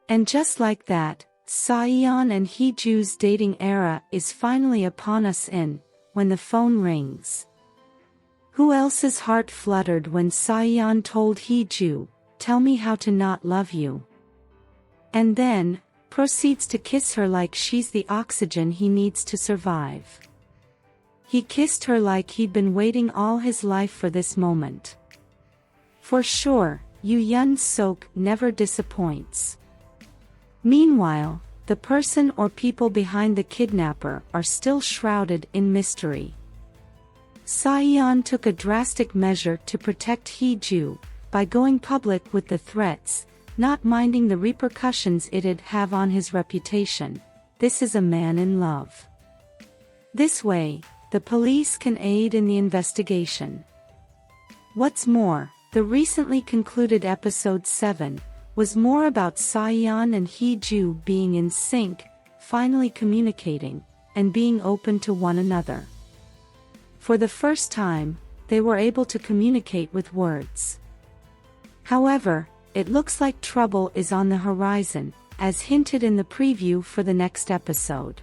And just like that, SaEon and HeeJoo's dating era is finally upon us when the phone rings. Who else's heart fluttered when SaEon told HeeJoo, "Tell me how to not love you." And then, proceeds to kiss her like she's the oxygen he needs to survive. He kissed her like he'd been waiting all his life for this moment. For sure, Yoo Yeon Seok never disappoints. Meanwhile, the person or people behind the kidnapper are still shrouded in mystery. SaEon took a drastic measure to protect HeeJoo, by going public with the threats, not minding the repercussions it'd have on his reputation. This is a man in love. This way, the police can aid in the investigation. What's more, the recently concluded episode 7, was more about SaEon and HeeJoo being in sync, finally communicating, and being open to one another. For the first time, they were able to communicate with words. However, it looks like trouble is on the horizon, as hinted in the preview for the next episode.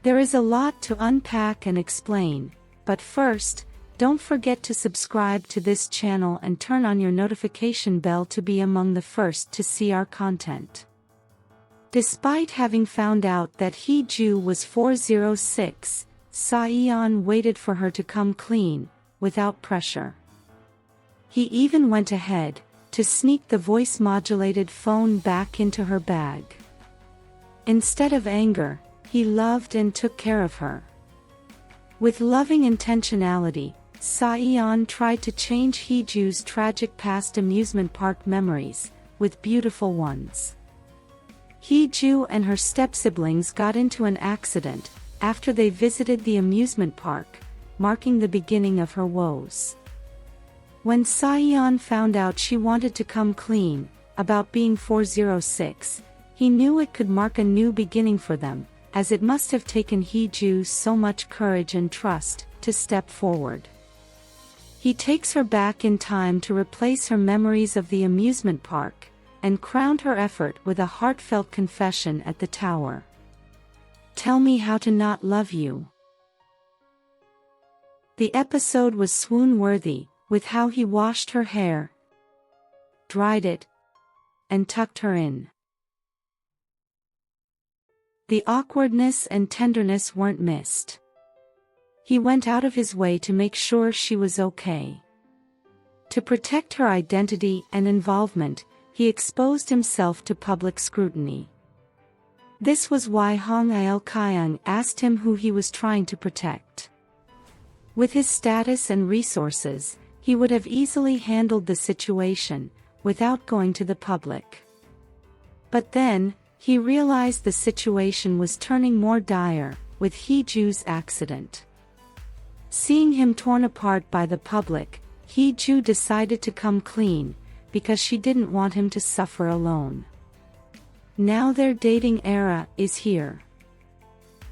There is a lot to unpack and explain, but first, don't forget to subscribe to this channel and turn on your notification bell to be among the first to see our content. Despite having found out that HeeJoo was 406, SaEon waited for her to come clean, without pressure. He even went ahead to sneak the voice-modulated phone back into her bag. Instead of anger, he loved and took care of her. With loving intentionality, SaEon tried to change HeeJoo's tragic past amusement park memories, with beautiful ones. HeeJoo and her step-siblings got into an accident, after they visited the amusement park, marking the beginning of her woes. When SaEon found out she wanted to come clean, about being 406, he knew it could mark a new beginning for them, as it must have taken HeeJoo so much courage and trust, to step forward. He takes her back in time to replace her memories of the amusement park, and crowned her effort with a heartfelt confession at the tower. "Tell me how to not love you." The episode was swoon-worthy, with how he washed her hair, dried it, and tucked her in. The awkwardness and tenderness weren't missed. He went out of his way to make sure she was okay. To protect her identity and involvement, he exposed himself to public scrutiny. This was why Hong Il-kyung asked him who he was trying to protect. With his status and resources, he would have easily handled the situation, without going to the public. But then, he realized the situation was turning more dire, with HeeJoo's accident. Seeing him torn apart by the public, HeeJoo decided to come clean, because she didn't want him to suffer alone. Now their dating era is here.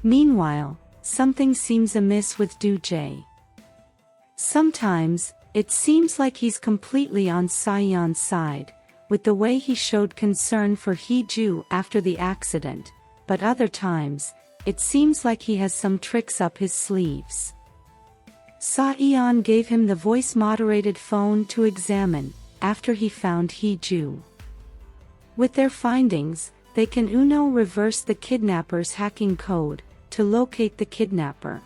Meanwhile, something seems amiss with Doo-jae. Sometimes, it seems like he's completely on SaEon's side, with the way he showed concern for HeeJoo after the accident, but other times, it seems like he has some tricks up his sleeves. SaEon gave him the voice-moderated phone to examine, after he found HeeJoo. With their findings, they can reverse the kidnapper's hacking code, to locate the kidnapper.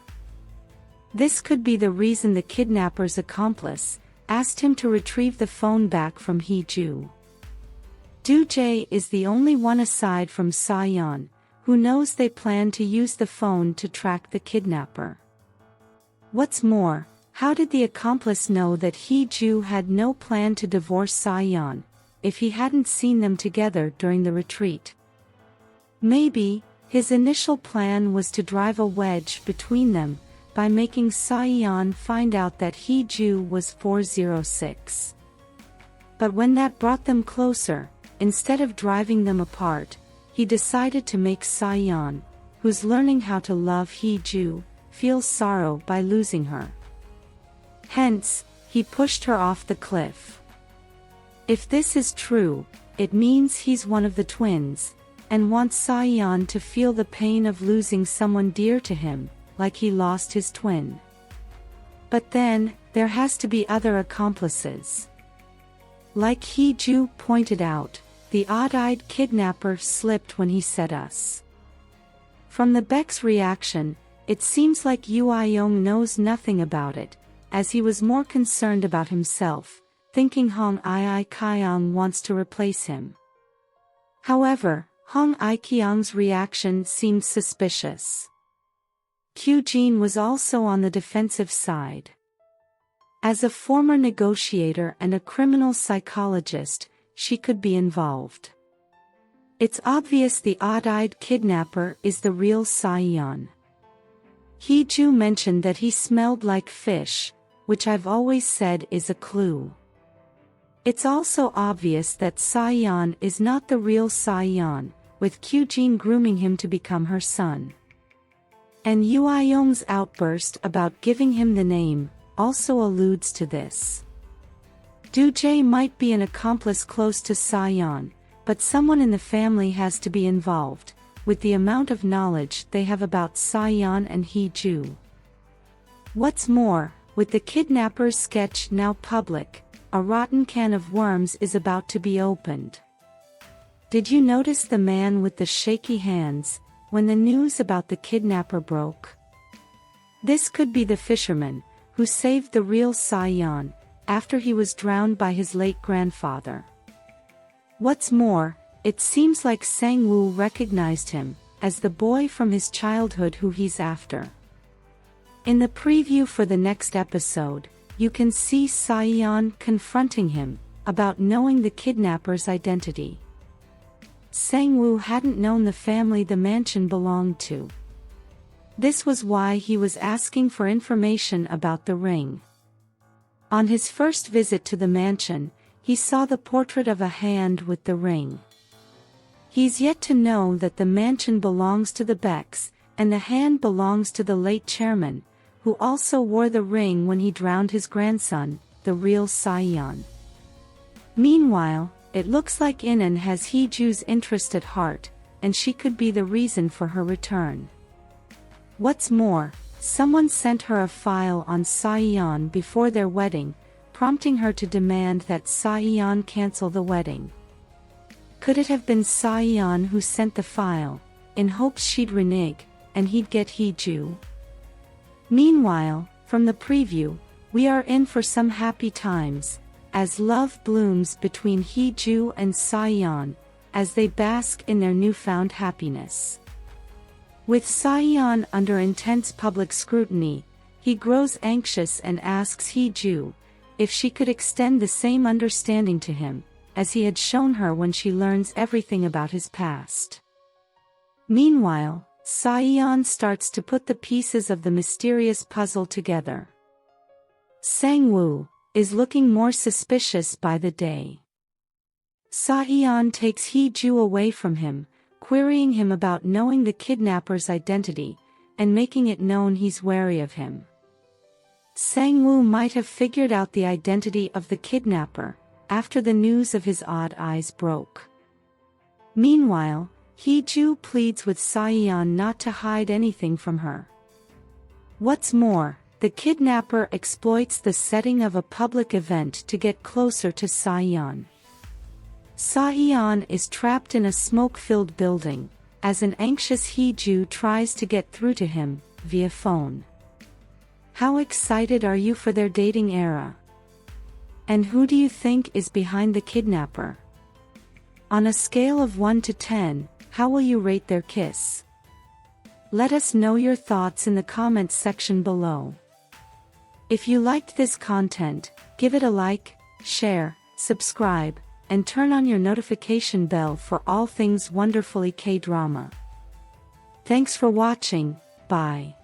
This could be the reason the kidnapper's accomplice asked him to retrieve the phone back from HeeJoo. Doo-jae is the only one aside from SaEon, who knows they plan to use the phone to track the kidnapper. What's more, how did the accomplice know that HeeJoo had no plan to divorce SaEon, if he hadn't seen them together during the retreat? Maybe, his initial plan was to drive a wedge between them, by making SaEon find out that HeeJoo was 406. But when that brought them closer, instead of driving them apart, he decided to make SaEon, who's learning how to love HeeJoo, feel sorrow by losing her. Hence, he pushed her off the cliff. If this is true, it means he's one of the twins, and wants SaEon to feel the pain of losing someone dear to him, like he lost his twin. But then, there has to be other accomplices. Like HeeJoo pointed out, the odd-eyed kidnapper slipped when he said us. From the Baek's reaction, it seems like Yoo Yeon knows nothing about it, as he was more concerned about himself, thinking Hong Kyung wants to replace him. However, Hong Kyung's reaction seemed suspicious. Kyujin was also on the defensive side. As a former negotiator and a criminal psychologist, she could be involved. It's obvious the odd-eyed kidnapper is the real SaEon. HeeJoo mentioned that he smelled like fish, which I've always said is a clue. It's also obvious that SaEon is not the real SaEon, with Kyujin grooming him to become her son. And Yoo Yeon's outburst about giving him the name also alludes to this. Jae might be an accomplice close to SaEon, but someone in the family has to be involved, with the amount of knowledge they have about SaEon and HeeJoo. What's more, with the kidnapper's sketch now public, a rotten can of worms is about to be opened. Did you notice the man with the shaky hands, when the news about the kidnapper broke? This could be the fisherman, who saved the real SaEon, after he was drowned by his late grandfather. What's more, it seems like Sang-woo recognized him, as the boy from his childhood who he's after. In the preview for the next episode, you can see SaEon confronting him, about knowing the kidnapper's identity. Sang-woo hadn't known the family the mansion belonged to. This was why he was asking for information about the ring. On his first visit to the mansion, he saw the portrait of a hand with the ring. He's yet to know that the mansion belongs to the Baeks, and the hand belongs to the late chairman, who also wore the ring when he drowned his grandson, the real SaEon. Meanwhile, it looks like Inan has HeeJoo's interest at heart, and she could be the reason for her return. What's more, someone sent her a file on SaEon before their wedding, prompting her to demand that SaEon cancel the wedding. Could it have been SaEon who sent the file, in hopes she'd renege, and he'd get HeeJoo? Meanwhile, from the preview, we are in for some happy times, as love blooms between HeeJoo and SaEon, as they bask in their newfound happiness. With SaEon under intense public scrutiny, he grows anxious and asks HeeJoo if she could extend the same understanding to him, as he had shown her when she learns everything about his past. Meanwhile, SaEon starts to put the pieces of the mysterious puzzle together. Sang-woo is looking more suspicious by the day. SaEon takes HeeJoo away from him, querying him about knowing the kidnapper's identity, and making it known he's wary of him. Sang-woo might have figured out the identity of the kidnapper, after the news of his odd eyes broke. Meanwhile, HeeJoo pleads with SaEon not to hide anything from her. What's more, the kidnapper exploits the setting of a public event to get closer to SaEon. SaEon is trapped in a smoke-filled building, as an anxious HeeJoo tries to get through to him, via phone. How excited are you for their dating era? And who do you think is behind the kidnapper? On a scale of 1 to 10, how will you rate their kiss? Let us know your thoughts in the comments section below. If you liked this content, give it a like, share, subscribe, and turn on your notification bell for all things wonderfully K-drama. Thanks for watching, bye.